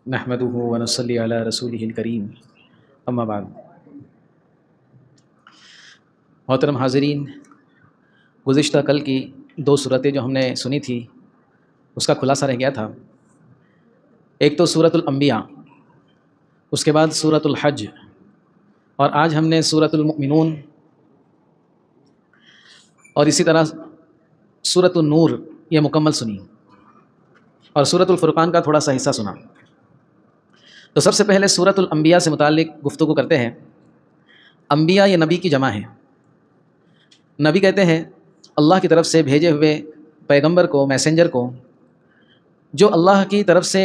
نحمده ونصلی علی رسولہ الکریم، اما بعد۔ محترم حاضرین، گزشتہ کل کی دو صورتیں جو ہم نے سنی تھی اس کا خلاصہ رہ گیا تھا۔ ایک تو سورۃ الانبیاء، اس کے بعد سورۃ الحج، اور آج ہم نے سورۃ المؤمنون اور اسی طرح سورۃ النور یہ مکمل سنی، اور سورۃ الفرقان کا تھوڑا سا حصہ سنا۔ تو سب سے پہلے سورۃ الانبیاء سے متعلق گفتگو کرتے ہیں۔ انبیاء یہ نبی کی جمع ہے۔ نبی کہتے ہیں اللہ کی طرف سے بھیجے ہوئے پیغمبر کو، میسنجر کو، جو اللہ کی طرف سے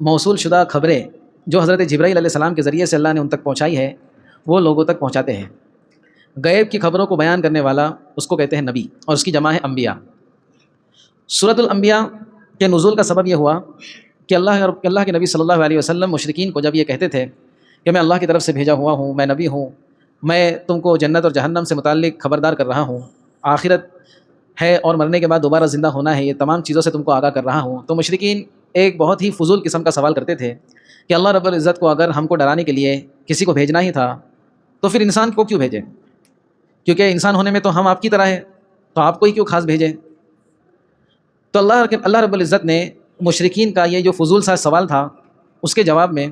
موصول شدہ خبریں جو حضرت جبرائیل علیہ السلام کے ذریعے سے اللہ نے ان تک پہنچائی ہے وہ لوگوں تک پہنچاتے ہیں۔ غیب کی خبروں کو بیان کرنے والا اس کو کہتے ہیں نبی، اور اس کی جمع ہے انبیاء۔ سورۃ الانبیاء کے نزول کا سبب یہ ہوا کہ اللہ کے نبی صلی اللہ علیہ وسلم مشرکین کو جب یہ کہتے تھے کہ میں اللہ کی طرف سے بھیجا ہوا ہوں، میں نبی ہوں، میں تم کو جنت اور جہنم سے متعلق خبردار کر رہا ہوں، آخرت ہے اور مرنے کے بعد دوبارہ زندہ ہونا ہے، یہ تمام چیزوں سے تم کو آگاہ کر رہا ہوں، تو مشرکین ایک بہت ہی فضول قسم کا سوال کرتے تھے کہ اللہ رب العزت کو اگر ہم کو ڈرانے کے لیے کسی کو بھیجنا ہی تھا تو پھر انسان کو کیوں بھیجے؟ کیونکہ انسان ہونے میں تو ہم آپ کی طرح ہے، تو آپ کو ہی کیوں خاص بھیجے؟ تو اللہ رب العزت نے مشرکین کا یہ جو فضول سا سوال تھا اس کے جواب میں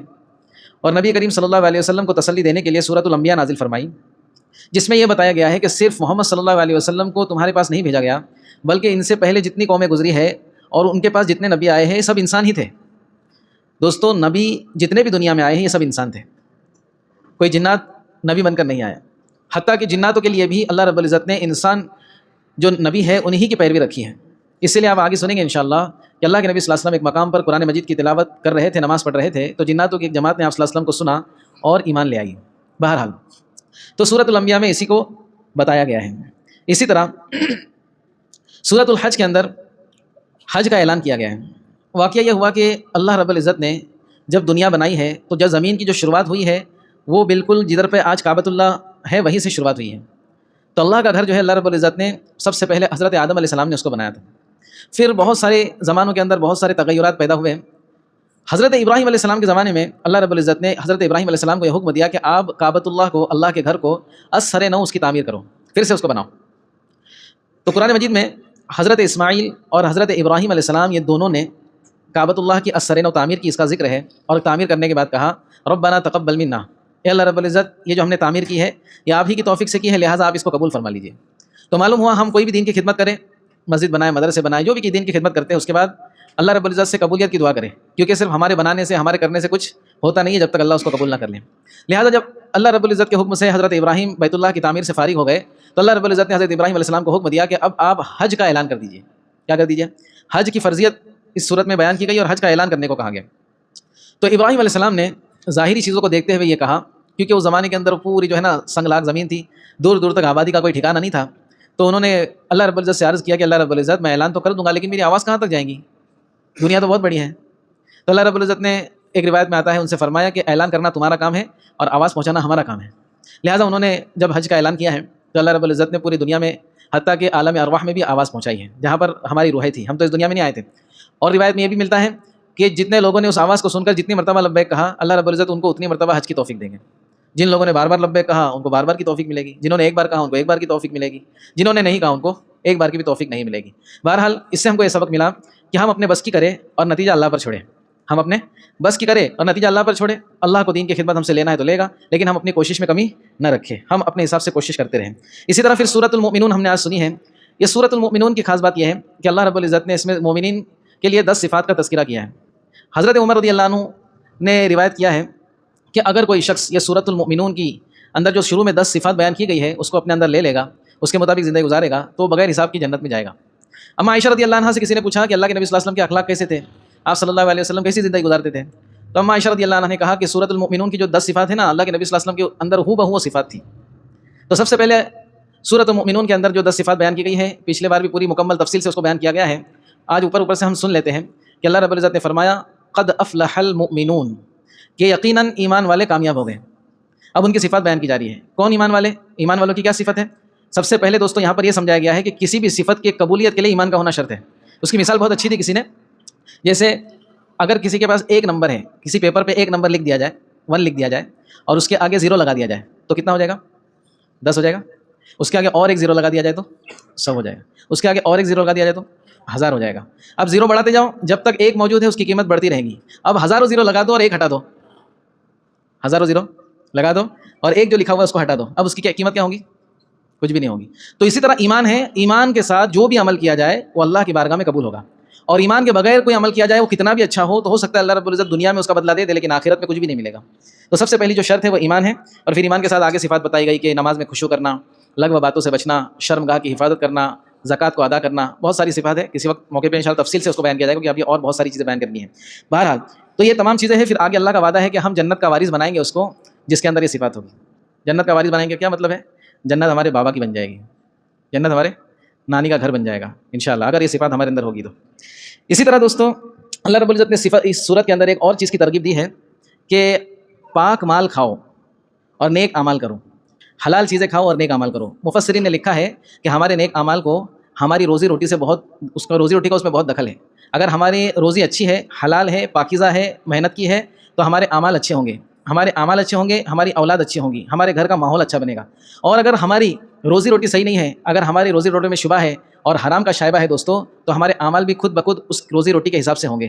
اور نبی کریم صلی اللہ علیہ وسلم کو تسلی دینے کے لیے سورۃ الانبیاء نازل فرمائی، جس میں یہ بتایا گیا ہے کہ صرف محمد صلی اللہ علیہ وسلم کو تمہارے پاس نہیں بھیجا گیا، بلکہ ان سے پہلے جتنی قومیں گزری ہے اور ان کے پاس جتنے نبی آئے ہیں یہ سب انسان ہی تھے۔ دوستو، نبی جتنے بھی دنیا میں آئے ہیں یہ سب انسان تھے، کوئی جنات نبی بن کر نہیں آیا۔ حتیٰ کہ جناتوں کے لیے بھی اللہ رب العزت نے انسان جو نبی ہے انہی کی پیروی رکھی ہے۔ اس لیے آپ آگے سنیں گے انشاءاللہ کہ اللہ کے نبی صلی اللہ علیہ وسلم ایک مقام پر قرآن مجید کی تلاوت کر رہے تھے، نماز پڑھ رہے تھے، تو جناتوں کی ایک جماعت نے آپ صلی اللہ علیہ وسلم کو سنا اور ایمان لے آئی۔ بہرحال تو سورۃ الانبیاء میں اسی کو بتایا گیا ہے۔ اسی طرح سورۃ الحج کے اندر حج کا اعلان کیا گیا ہے۔ واقعہ یہ ہوا کہ اللہ رب العزت نے جب دنیا بنائی ہے تو جب زمین کی جو شروعات ہوئی ہے وہ بالکل جدھر پہ آج کعبۃ اللہ ہے وہیں سے شروعات ہوئی ہے۔ تو اللہ کا گھر جو ہے اللہ رب العزت نے سب سے پہلے حضرت آدم علیہ السلام نے اس کو بنایا تھا۔ پھر بہت سارے زمانوں کے اندر بہت سارے تغیرات پیدا ہوئے۔ حضرت ابراہیم علیہ السلام کے زمانے میں اللہ رب العزت نے حضرت ابراہیم علیہ السلام کو یہ حکم دیا کہ آپ کعبۃ اللہ کو، اللہ کے گھر کو از سر نو اس کی تعمیر کرو، پھر سے اس کو بناؤ۔ تو قرآن مجید میں حضرت اسماعیل اور حضرت ابراہیم علیہ السلام یہ دونوں نے کعبۃ اللہ کی از سر نو تعمیر کی، اس کا ذکر ہے، اور تعمیر کرنے کے بعد کہا ربنا تقبل منا، اے اللہ رب العزت یہ جو ہم نے تعمیر کی ہے یہ آپ ہی کی توفیق سے کی ہے، لہٰذا آپ اس کو قبول فرما لیجیے۔ تو معلوم ہوا ہم کوئی بھی دین کی خدمت کریں، مسجد بنائے، مدرسے بنائے، جو بھی دین کی خدمت کرتے ہیں، اس کے بعد اللہ رب العزت سے قبولیت کی دعا کریں، کیونکہ صرف ہمارے بنانے سے، ہمارے کرنے سے کچھ ہوتا نہیں ہے جب تک اللہ اس کو قبول نہ کر لیں۔ لہٰذا جب اللہ رب العزت کے حکم سے حضرت ابراہیم بیت اللہ کی تعمیر سے فارغ ہو گئے تو اللہ رب العزت نے حضرت ابراہیم علیہ السلام کو حکم دیا کہ اب آپ حج کا اعلان کر دیجیے۔ کیا کر دیجیے؟ حج کی فرضیت اس صورت میں بیان کی گئی اور حج کا اعلان کرنے کو کہا گیا۔ تو ابراہیم علیہ السلام نے ظاہری چیزوں کو دیکھتے ہوئے یہ کہا، کیونکہ اس زمانے کے اندر پوری جو ہے نا سنگلاخ زمین تھی، دور دور تک آبادی کا کوئی ٹھکانہ نہیں تھا، تو انہوں نے اللہ رب العزت سے عرض کیا کہ اللہ رب العزت میں اعلان تو کر دوں گا لیکن میری آواز کہاں تک جائیں گی، دنیا تو بہت بڑی ہے۔ تو اللہ رب العزت نے ایک روایت میں آتا ہے ان سے فرمایا کہ اعلان کرنا تمہارا کام ہے اور آواز پہنچانا ہمارا کام ہے۔ لہٰذا انہوں نے جب حج کا اعلان کیا ہے تو اللہ رب العزت نے پوری دنیا میں، حتیٰ کہ عالم ارواح میں بھی آواز پہنچائی ہے، جہاں پر ہماری روحیں تھی، ہم تو اس دنیا میں نہیں آئے تھے۔ اور روایت میں یہ بھی ملتا ہے کہ جتنے لوگوں نے اس آواز کو سن کر جتنی مرتبہ لبیک کہا اللہ رب العزت ان کو اتنی مرتبہ حج کی توفیق دیں گے۔ جن لوگوں نے بار بار لبیک کہا ان کو بار بار کی توفیق ملے گی، جنہوں نے ایک بار کہا ان کو ایک بار کی توفیق ملے گی، جنہوں نے نہیں کہا ان کو ایک بار کی بھی توفیق نہیں ملے گی۔ بہرحال اس سے ہم کو یہ سبق ملا کہ ہم اپنے بس کی کریں اور نتیجہ اللہ پر چھوڑیں، ہم اپنے بس کی کریں اور نتیجہ اللہ پر چھوڑیں۔ اللہ کو دین کی خدمت ہم سے لینا ہے تو لے گا، لیکن ہم اپنی کوشش میں کمی نہ رکھیں، ہم اپنے حساب سے کوشش کرتے رہیں۔ اسی طرح پھر سورۃ المؤمنون ہم نے آج سنی ہے۔ یہ سورۃ المؤمنون کی خاص بات یہ ہے کہ اللہ رب العزت نے اس میں مومنین کے لیے 10 صفات کا تذکرہ کیا ہے۔ حضرت عمر رضی اللہ عنہ نے روایت کیا ہے کہ اگر کوئی شخص یہ سورۃ المؤمنون کی اندر جو شروع میں 10 صفات بیان کی گئی ہے اس کو اپنے اندر لے لے گا، اس کے مطابق زندگی گزارے گا تو بغیر حساب کی جنت میں جائے گا۔ اما عائشہ رضی اللہ عنہا سے کسی نے پوچھا کہ اللہ کے نبی صلی اللہ علیہ وسلم کے اخلاق کیسے تھے، آپ صلی اللہ علیہ وسلم کیسی زندگی گزارتے تھے؟ تو اما عائشہ رضی اللہ عنہا نے کہا کہ سورۃ المؤمنون کی جو 10 صفات ہیں نا، اللہ کے نبی صلی اللہ علیہ وسلم کے اندر ہو بہو وہ صفات تھی۔ تو سب سے پہلے سورۃ المؤمنون کے اندر جو 10 صفات بیان کی گئی ہے، پچھلے بار بھی پوری مکمل تفصیل سے اس کو بیان کیا گیا ہے، آج اوپر سے ہم سن لیتے ہیں کہ اللہ رب العزت نے فرمایا قد افلح المؤمنون، کہ یقیناً ایمان والے کامیاب ہو گئے۔ اب ان کی صفات بیان کی جا رہی ہے۔ کون ایمان والے؟ ایمان والوں کی کیا صفت ہے؟ سب سے پہلے دوستو یہاں پر یہ سمجھایا گیا ہے کہ کسی بھی صفت کی قبولیت کے لیے ایمان کا ہونا شرط ہے۔ اس کی مثال بہت اچھی تھی کسی نے، جیسے اگر کسی کے پاس ایک نمبر ہے، کسی پیپر پہ ایک نمبر لکھ دیا جائے، 1 لکھ دیا جائے، اور اس کے آگے 0 لگا دیا جائے تو کتنا ہو جائے گا؟ 10 ہو جائے گا. اس کے آگے اور ایک 0 لگا دیا جائے تو 100 ہو جائے گا. اس کے آگے اور ایک 0 لگا دیا جائے تو 1000 ہو جائے گا. اب 0 بڑھاتے جاؤ، جب تک ایک موجود ہے اس کی قیمت بڑھتی رہے گی. اب ہزاروں 0 لگا دو اور ایک ہٹا دو، ہزاروں 0 لگا دو اور ایک جو لکھا ہوا ہے اس کو ہٹا دو، اب اس کی قیمت کیا ہوگی؟ کچھ بھی نہیں ہوگی. تو اسی طرح ایمان ہے، ایمان کے ساتھ جو بھی عمل کیا جائے وہ اللہ کی بارگاہ میں قبول ہوگا. اور ایمان کے بغیر کوئی عمل کیا جائے وہ کتنا بھی اچھا ہو تو ہو سکتا ہے اللہ رب العزت دنیا میں اس کا بدلہ دے لیکن آخرت میں کچھ بھی نہیں ملے گا. تو سب سے پہلی جو شرط ہے وہ ایمان ہے. اور پھر ایمان کے ساتھ آگے صفات بتائی گئی کہ نماز میں خشوع کرنا، لغو باتوں سے بچنا، شرمگاہ کی حفاظت کرنا، زکوٰۃ کو ادا کرنا، بہت ساری صفات ہے. کسی وقت موقع پہ انشاءاللہ تفصیل سے اس کو بیان کیا جائے گا کیونکہ ابھی اور بہت ساری چیزیں بیان کرنی ہیں. بہرحال تو یہ تمام چیزیں ہیں. پھر آگے اللہ کا وعدہ ہے کہ ہم جنت کا وارث بنائیں گے اس کو جس کے اندر یہ صفات ہوگی. جنت کا وارث بنائیں گے کیا مطلب ہے؟ جنت ہمارے بابا کی بن جائے گی، جنت ہمارے نانی کا گھر بن جائے گا انشاءاللہ اگر یہ صفات ہمارے اندر ہوگی تو. اسی طرح دوستو اللہ رب العزت نے صفت اس صورت کے اندر ایک اور چیز کی ترغیب دی ہے کہ پاک مال کھاؤ اور نیک اعمال کرو، حلال چیزیں کھاؤ اور نیک اعمال کرو. مفسرین نے لکھا ہے کہ ہمارے نیک اعمال کو ہماری روزی روٹی سے بہت، اس کا روزی روٹی کا اس میں بہت دخل ہے. اگر ہماری روزی اچھی ہے، حلال ہے، پاکیزہ ہے، محنت کی ہے تو ہمارے اعمال اچھے ہوں گے، ہمارے اعمال اچھے ہوں گے، ہماری اولاد اچھی ہوں گی، ہمارے گھر کا ماحول اچھا بنے گا. اور اگر ہماری روزی روٹی صحیح نہیں ہے، اگر ہماری روزی روٹی میں شبہ ہے اور حرام کا شائبہ ہے دوستو، تو ہمارے اعمال بھی خود بخود اس روزی روٹی کے حساب سے ہوں گے.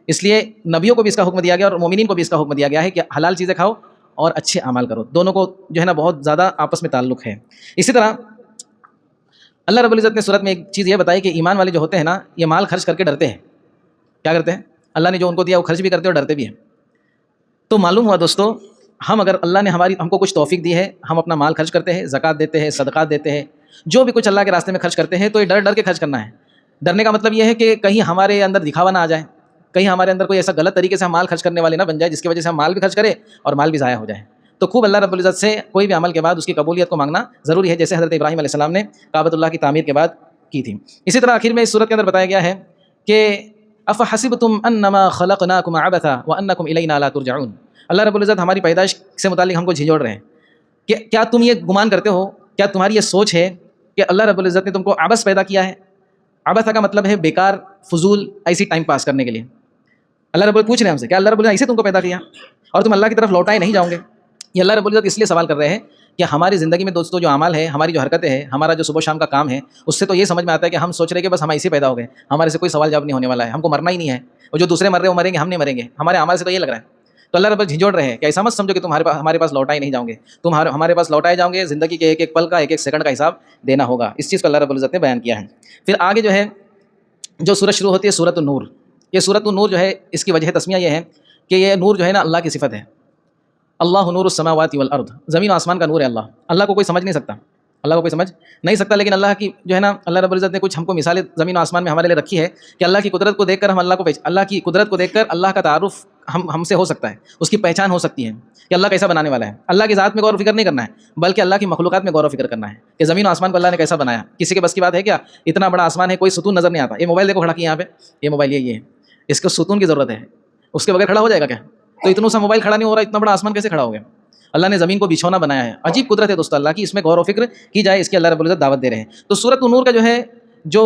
اس لیے نبیوں کو بھی اس کا حکم دیا گیا اور مومنین کو بھی اس کا حکم دیا گیا ہے کہ حلال چیزیں کھاؤ اور اچھے اعمال کرو. دونوں کو جو ہے نا بہت زیادہ آپس میں تعلق ہے. اسی طرح اللہ رب العزت نے صورت میں ایک چیز یہ بتائی کہ ایمان والے جو ہوتے ہیں نا یہ مال خرچ کر کے ڈرتے ہیں. کیا کرتے ہیں؟ اللہ نے جو ان کو دیا وہ خرچ بھی کرتے ہیں اور ڈرتے بھی ہیں. تو معلوم ہوا دوستو ہم اگر اللہ نے ہم کو کچھ توفیق دی ہے، ہم اپنا مال خرچ کرتے ہیں، زکوٰۃ دیتے ہیں، صدقات دیتے ہیں، جو بھی کچھ اللہ کے راستے میں خرچ کرتے ہیں تو یہ ڈر ڈر کے خرچ کرنا ہے. ڈرنے کا مطلب یہ ہے کہ کہیں ہمارے اندر دکھاوا نہ آ جائے، کہیں ہمارے اندر کوئی ایسا غلط طریقے سے ہم مال خرچ کرنے والے نہ بن جائے جس کی وجہ سے ہم مال بھی خرچ کریں اور مال بھی ضائع ہو جائے. تو خوب اللہ رب العزت سے کوئی بھی عمل کے بعد اس کی قبولیت کو مانگنا ضروری ہے، جیسے حضرت ابراہیم علیہ السلام نے کعبۃ اللہ کی تعمیر کے بعد کی تھی. اسی طرح آخر میں اس صورت کے اندر بتایا گیا ہے کہ افحسبتم انما خلقناکم عبثا وانکم الینا لا ترجعون. اللہ رب العزت ہماری پیدائش سے متعلق ہم کو جھنجھوڑ رہے ہیں کہ کیا تم یہ گمان کرتے ہو، کیا تمہاری یہ سوچ ہے کہ اللہ رب العزت نے تم کو عبث پیدا کیا ہے؟ عبث کا مطلب ہے بیکار، فضول، ایسی ٹائم پاس کرنے کے لیے. اللہ رب العزت پوچھ رہے ہیں ہم سے کہ اللہ رب العزت ایسے تم کو پیدا کیا اور تم اللہ کی طرف لوٹائے نہیں جاؤ گے؟ یہ اللہ رب العزت اس لیے سوال کر رہے ہیں کہ ہماری زندگی میں دوستوں جو اعمال ہے، ہماری جو حرکتیں ہیں، ہمارا جو صبح شام کا کام ہے، اس سے تو یہ سمجھ میں آتا ہے کہ ہم سوچ رہے کہ بس ہم ایسے پیدا ہو گئے، ہمارے سے کوئی سوال جواب نہیں ہونے والا ہے، ہم کو مرنا ہی نہیں ہے، اور جو دوسرے مر رہے وہ مریں گے، ہم نہیں مریں گے. ہمارے اعمال سے تو یہ لگ رہا ہے. تو اللہ رب العزت جھنجھوڑ رہے ہیں کہ ایسا مت سمجھو کہ تم ہمارے پاس لوٹائے نہیں جاؤ گے، تم ہمارے پاس لوٹائے جاؤ گے. زندگی کے ایک ایک پل کا، ایک ایک سیکنڈ کا حساب دینا ہوگا. اس چیز کو اللہ رب العزت نے بیان کیا ہے. پھر آگے جو ہے جو سورت شروع ہوتی ہے سورۃ النور. یہ سورۃ النور جو ہے اس کی وجہ تسمیہ یہ ہے کہ یہ نور جو ہے نا اللہ کی صفت ہے. اللہ نور السماوات والارض، زمین و آسمان کا نور ہے اللہ. اللہ کو کوئی سمجھ نہیں سکتا، اللہ کو کوئی سمجھ نہیں سکتا، لیکن اللہ کی جو ہے نا اللہ رب العزت نے کچھ ہم کو مثالیں زمین و آسمان میں ہمارے لیے رکھی ہے کہ اللہ کی قدرت کو دیکھ کر ہم اللہ کی قدرت کو دیکھ کر اللہ کا تعارف ہم سے ہو سکتا ہے، اس کی پہچان ہو سکتی ہے کہ اللہ کیسا بنانے والا ہے. اللہ کی ذات میں غور و فکر نہیں کرنا ہے بلکہ اللہ کی مخلوقات میں غور و فکر کرنا ہے کہ زمین و آسمان کو اللہ نے کیسا بنایا. کسی کے بس کی بات ہے کیا؟ اتنا بڑا آسمان ہے، کوئی ستون نظر نہیں آتا. یہ موبائل دیکھو کھڑا کیا یہاں پہ، یہ موبائل یہ ہے، اس کو ستون کی ضرورت ہے، اس کے بغیر کھڑا ہو جائے گا کیا؟ تو اتنا سا موبائل کھڑا نہیں ہو رہا، اتنا بڑا آسمان کیسے کھڑا ہو گیا؟ اللہ نے زمین کو بچھونا بنایا ہے. عجیب قدرت ہے دوستو اللہ کی، اس میں غور و فکر کی جائے، اس کی اللہ رب العزت دعوت دے رہے ہیں. تو سورۃ النور کا جو ہے جو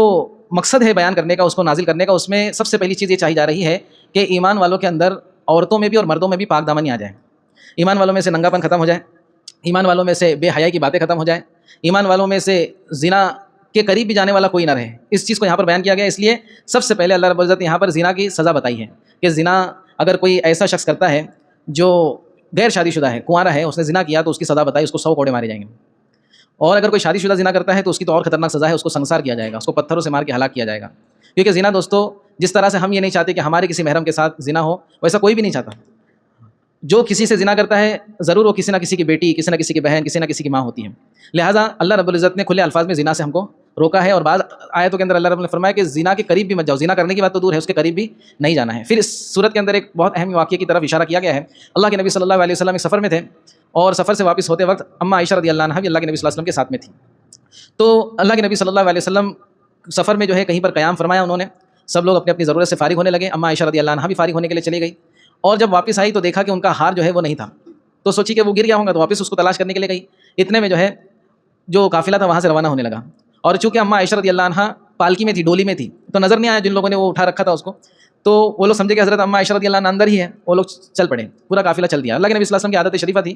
مقصد ہے بیان کرنے کا، اس کو نازل کرنے کا، اس میں سب سے پہلی چیز یہ چاہی جا رہی ہے کہ ایمان والوں کے اندر عورتوں میں بھی اور مردوں میں بھی پاک دامنی آ جائے. ایمان والوں میں سے ننگا پن ختم ہو جائے، ایمان والوں میں سے بے حیائی کی باتیں ختم ہو جائیں، ایمان والوں میں سے زنا کے قریب بھی جانے والا کوئی نہ رہے. اس چیز کو یہاں پر بیان کیا گیا. اس لیے سب سے پہلے اللہ رب العزت نے یہاں پر زنا کی سزا بتائی ہے کہ زنا اگر کوئی ایسا شخص کرتا ہے جو غیر شادی شدہ ہے، کنوارا ہے، اس نے زنا کیا تو اس کی سزا بتائی، اس کو 100 کوڑے مارے جائیں گے. اور اگر کوئی شادی شدہ زنا کرتا ہے تو اس کی تو اور خطرناک سزا ہے، اس کو سنسار کیا جائے گا، اس کو پتھروں سے مار کے ہلاک کیا جائے گا. کیونکہ زنا دوستو جس طرح سے ہم یہ نہیں چاہتے کہ ہمارے کسی محرم کے ساتھ زنا ہو، ویسا کوئی بھی نہیں چاہتا. جو کسی سے زنا کرتا ہے ضرور وہ کسی نہ کسی کی بیٹی، کسی نہ کسی کی بہن، کسی نہ کسی کی ماں ہوتی ہے. لہٰذا اللہ رب العزت نے کھلے الفاظ میں زنا سے ہم کو روکا ہے. اور بعض آیتوں کے اندر اللہ رب نے فرمایا کہ زنا کے قریب بھی مت جاؤ. زنا کرنے کی بات تو دور ہے، اس کے قریب بھی نہیں جانا ہے. پھر اس صورت کے اندر ایک بہت اہم واقعے کی طرف اشارہ کیا گیا ہے. اللہ کے نبی صلی اللہ علیہ وسلم ایک سفر میں تھے اور سفر سے واپس ہوتے وقت اماں عائشہ رضی اللہ عنہا بھی اللہ کے نبی صلی اللہ علیہ وسلم کے ساتھ میں تھی. تو اللہ کے نبی صلی اللہ علیہ وسلم سفر میں جو ہے کہیں پر قیام فرمایا انہوں نے. سب لوگ اپنی اپنی ضرورت سے فارغ ہونے لگے. اماں عائشہ رضی اللہ عنہا بھی فارغ ہونے کے لیے چلی گئی اور جب واپس آئی تو دیکھا کہ ان کا ہار جو ہے وہ نہیں تھا. تو سوچی کہ وہ گر گیا ہوگا تو واپس اس کو تلاش کرنے کے لیے گئی. اتنے میں جو ہے جو قافلہ تھا وہاں سے روانہ ہونے لگا اور چونکہ اماں عائشہ رضی اللہ عنہا پالکی میں تھی، ڈولی میں تھی، تو نظر نہیں آیا جن لوگوں نے وہ اٹھا رکھا تھا اس کو. تو وہ لوگ سمجھے کہ حضرت اما عائشہ رضی اللہ عنہا اندر ہی ہے، وہ لوگ چل پڑے، پورا قافلہ چل دیا۔ اللہ کے نبی صلی اللہ علیہ وسلم کی عادت شریفہ تھی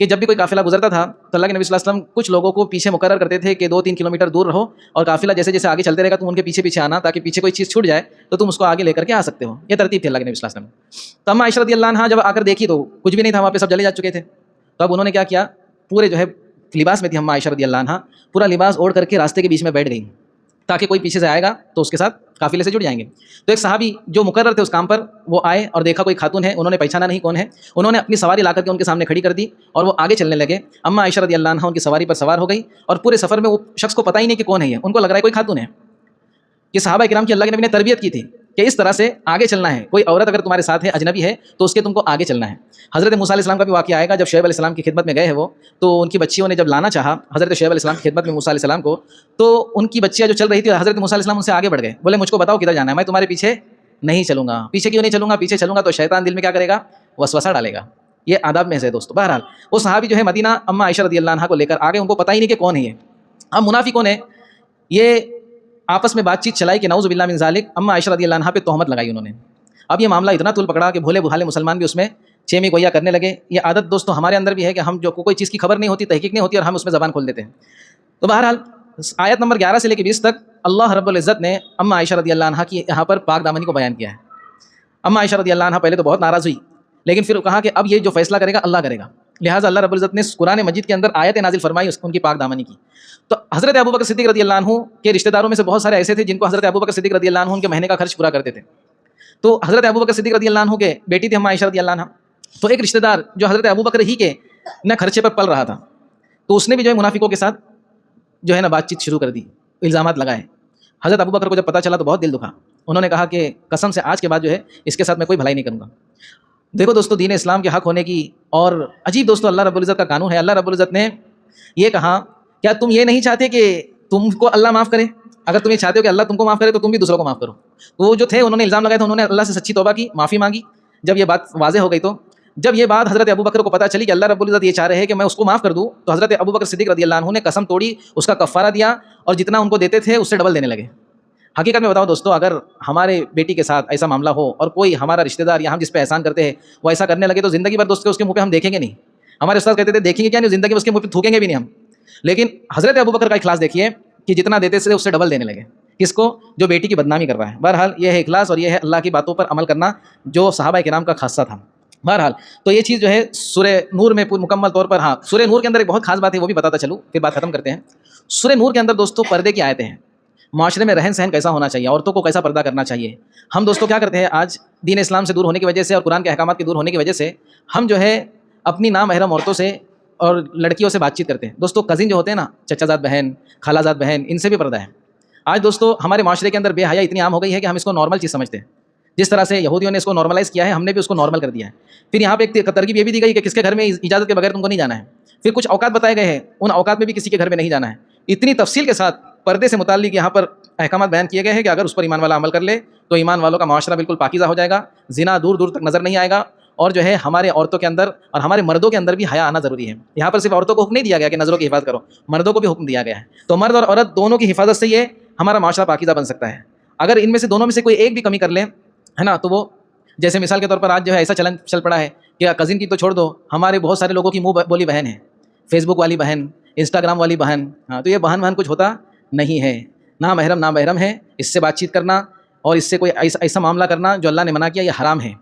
کہ جب بھی کوئی قافلہ گزرتا تھا تو اللہ کے نبی صلی اللہ علیہ وسلم کچھ لوگوں کو پیچھے مقرر کرتے تھے کہ 2-3 کلومیٹر دور رہو، اور قافلہ جیسے جیسے آگے چلتے رہے گا تم ان کے پیچھے پیچھے آنا، تاکہ پیچھے کوئی چیز چھوٹ جائے تو تم اس کو آگے لے کر کے آ سکتے ہو۔ یہ ترتیب تھی اللہ کے نبی صلی اللہ علیہ وسلم۔ تو اما عائشہ رضی اللہ عنہا جب آ کر دیکھی تو کچھ بھی نہیں تھا وہاں پہ، سب جلے جا چکے تھے۔ تو اب انہوں نے کیا کیا، پورے جو ہے لباس میں تھی اما عائشہ رضی اللہ عنہا، پورا لباس اوڑھ کر کے راستے کے بیچ میں بیٹھ گئی تاکہ کوئی پیچھے سے آئے گا تو اس کے ساتھ قافلے سے جڑ جائیں گے۔ تو ایک صحابی جو مقرر تھے اس کام پر، وہ آئے اور دیکھا کوئی خاتون ہے، انہوں نے پہچانا نہیں کون ہے، انہوں نے اپنی سواری لا کر کے ان کے سامنے کھڑی کر دی اور وہ آگے چلنے لگے۔ اما عائشہ رضی اللہ عنہا ان کی سواری پر سوار ہو گئی اور پورے سفر میں وہ شخص کو پتہ ہی نہیں کہ کون ہے یہ، ان کو لگ رہا ہے کوئی خاتون ہے۔ یہ صحابہ کرام کی اللہ کے نبی نے تربیت کی تھی کہ اس طرح سے آگے چلنا ہے، کوئی عورت اگر تمہارے ساتھ ہے، اجنبی ہے، تو اس کے تم کو آگے چلنا ہے۔ حضرت موسیٰ علیہ السلام کا بھی واقعہ آئے گا، جب شعیب علیہ السلام کی خدمت میں گئے ہیں وہ، تو ان کی بچیوں نے جب لانا چاہا حضرت شعیب علیہ السلام کی خدمت میں موسیٰ علیہ السلام کو، تو ان کی بچیاں جو چل رہی تھی، حضرت موسیٰ علیہ السلام ان سے آگے بڑھ گئے، بولے مجھ کو بتاؤ کدھر جانا ہے، میں تمہارے پیچھے نہیں چلوں گا۔ پیچھے کیوں نہیں چلوں گا؟ پیچھے چلوں گا تو شیطان دل میں کیا کرے گا، وسوسہ ڈالے گا۔ یہ آداب میں سے دوستو۔ بہرحال وہ صحابی جو ہے مدینہ اما عائشہ رضی اللہ عنہا کو لے کر آگے، ان کو پتہ ہی نہیں کہ کون ہے یہ۔ اب منافقوں نے یہ آپس میں بات چیت چلائی کہ نعوذ باللہ من ذالک، اما عائشہ رضی اللہ عنہا پہ تہمت لگائی انہوں نے۔ اب یہ معاملہ اتنا طول پکڑا کہ بھولے بھالے مسلمان بھی اس میں چیمی گویا کرنے لگے۔ یہ عادت دوستو ہمارے اندر بھی ہے کہ ہم جو کوئی چیز کی خبر نہیں ہوتی، تحقیق نہیں ہوتی، اور ہم اس میں زبان کھول دیتے ہیں۔ تو بہرحال آیت نمبر 11 سے لے کے 20 تک اللہ رب العزت نے اما عائشہ رضی اللہ عنہا کی یہاں پر پاک دامنی کو بیان کیا ہے۔ اما عائشہ رضی اللہ عنہا پہلے تو بہت ناراض ہوئی، لیکن پھر کہا کہ اب یہ جو فیصلہ کرے گا اللہ کرے گا، لہٰذا اللہ رب العزت نے قرآن مجید کے اندر آیت نازل فرمائی ان کی پاک دامنی کی۔ تو حضرت ابوبکر صدیق رضی اللہ عنہ کے رشتہ داروں میں سے بہت سارے ایسے تھے جن کو حضرت ابوبکر صدیق رضی اللہ عنہ ان کے مہینے کا خرچ پورا کرتے تھے۔ تو حضرت ابوبکر صدیق رضی اللہ عنہ کے بیٹی تھی اما عائشہ رضی اللہ عنہا، تو ایک رشتہ دار جو حضرت ابوبکر ہی کے نہ خرچے پر پل رہا تھا، تو اس نے بھی جو ہے منافقوں کے ساتھ جو ہے نا بات چیت شروع کر دی، الزامات لگائے۔ حضرت ابوبکر کو جب پتہ چلا تو بہت دل دکھا، انہوں نے کہا کہ قسم سے آج کے بعد جو ہے اس کے ساتھ میں کوئی بھلائی نہیں کروں گا۔ دیکھو دوستو، دین اسلام کے حق ہونے کی اور عجیب دوستو اللہ رب العزت کا قانون ہے۔ اللہ رب العزت نے یہ کہا، کیا تم یہ نہیں چاہتے کہ تم کو اللہ معاف کرے؟ اگر تم یہ چاہتے ہو کہ اللہ تم کو معاف کرے تو تم بھی دوسروں کو معاف کرو۔ تو وہ جو تھے انہوں نے الزام لگایا تھا، انہوں نے اللہ سے سچی توبہ کی، معافی مانگی۔ جب یہ بات واضح ہو گئی، تو جب یہ بات حضرت ابوبکر کو پتہ چلی کہ اللہ رب العزت یہ چاہ رہے ہیں کہ میں اس کو معاف کر دوں، تو حضرت ابوبکر صدیق رضی اللہ عنہ نے قسم توڑی، اس کا کفارہ دیا، اور جتنا ان کو دیتے تھے اس سے ڈبل دینے لگے۔ حقیقت میں بتاؤ دوستو، اگر ہمارے بیٹی کے ساتھ ایسا معاملہ ہو اور کوئی ہمارا رشتہ دار یا ہم جس پہ احسان کرتے ہیں وہ ایسا کرنے لگے، تو زندگی بھر دوست اس کے منہ پہ ہم دیکھیں گے نہیں۔ ہمارے استاد کہتے تھے دیکھیں گے کیا نہیں، زندگی میں اس کے منہ پہ تھوکیں گے بھی نہیں ہم۔ لیکن حضرت ابوبکر کا اخلاص دیکھیے کہ جتنا دیتے تھے اس سے ڈبل دینے لگے۔ کس کو؟ جو بیٹی کی بدنامی کر رہا ہے۔ بہرحال یہ ہے اخلاص، اور یہ ہے اللہ کی باتوں پر عمل کرنا جو صحابہ کرام کا خاصہ تھا۔ بہرحال تو یہ چیز جو ہے سورہ نور میں مکمل طور پر، ہاں سورہ نور کے اندر ایک بہت خاص بات ہے، وہ بھی بتاتا چلوں پھر بات ختم کرتے ہیں۔ سورہ نور کے اندر دوستو پردے کی آیتیں ہیں، معاشرے میں رہن سہن کیسا ہونا چاہیے، عورتوں کو کیسا پردہ کرنا چاہیے۔ ہم دوستوں کیا کرتے ہیں آج دین اسلام سے دور ہونے کی وجہ سے اور قرآن کے احکامات کے دور ہونے کی وجہ سے ہم جو ہے اپنی نامحرم عورتوں سے اور لڑکیوں سے بات چیت کرتے ہیں۔ دوستو کزن جو ہوتے ہیں نا، چچا زاد بہن، خالہ زاد بہن، ان سے بھی پردہ ہے۔ آج دوستو ہمارے معاشرے کے اندر بے حیا اتنی عام ہو گئی ہے کہ ہم اس کو نارمل چیز سمجھتے ہیں۔ جس طرح سے یہودیوں نے اس کو نارملائز کیا ہے، ہم نے بھی اس کو نارمل کر دیا ہے۔ پھر یہاں پہ ایک ترغیب یہ بھی دی گئی کہ کس کے گھر میں اجازت کے بغیر تم کو نہیں جانا ہے۔ پھر کچھ اوقات بتائے گئے ہیں، ان اوقات میں بھی کسی کے گھر میں نہیں جانا ہے۔ اتنی تفصیل کے ساتھ پردے سے متعلق یہاں پر احکامات بیان کیے گئے ہیں کہ اگر اس پر ایمان والا عمل کر لے تو ایمان والوں کا معاشرہ بالکل پاکیزہ ہو جائے گا، زنا دور دور تک نظر نہیں آئے گا، اور جو ہے ہمارے عورتوں کے اندر اور ہمارے مردوں کے اندر بھی حیا آنا ضروری ہے۔ یہاں پر صرف عورتوں کو حکم نہیں دیا گیا کہ نظروں کی حفاظت کرو، مردوں کو بھی حکم دیا گیا ہے۔ تو مرد اور عورت دونوں کی حفاظت سے یہ ہمارا معاشرہ پاکیزہ بن سکتا ہے۔ اگر ان میں سے دونوں میں سے کوئی ایک بھی کمی کر لے، ہے نا، تو وہ جیسے مثال کے طور پر آج جو ہے ایسا چلن چل پڑا ہے کہ کزن کی تو چھوڑ دو، ہمارے بہت سارے لوگوں کی منہ بولی بہن ہے، فیس بک والی بہن، انسٹاگرام والی بہن۔ ہاں تو یہ بہن کچھ ہوتا نہیں ہے، نامحرم ہے۔ اس سے بات چیت کرنا اور اس سے کوئی ایسا معاملہ کرنا جو اللہ نے منع کیا، یہ حرام ہے۔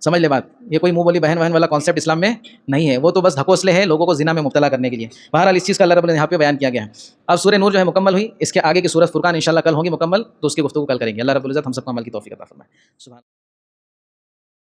سمجھ لے بات، یہ کوئی منہ بولی بہن والا کانسیپٹ اسلام میں نہیں ہے، وہ تو بس دھکوسلے ہے لوگوں کو زنا میں مبتلا کرنے کے لیے۔ بہرحال اس چیز کا اللہ رب نے یہاں پہ بیان کیا گیا ہے۔ اب سورہ نور جو ہے مکمل ہوئی، اس کے آگے کی سورہ فرقان انشاءاللہ کل ہوگی مکمل، تو اس کی گفتگو کل کریں گے۔ اللہ رب العزت ہم سب کو عمل کی توفیق عطا فرمائے۔ سبحان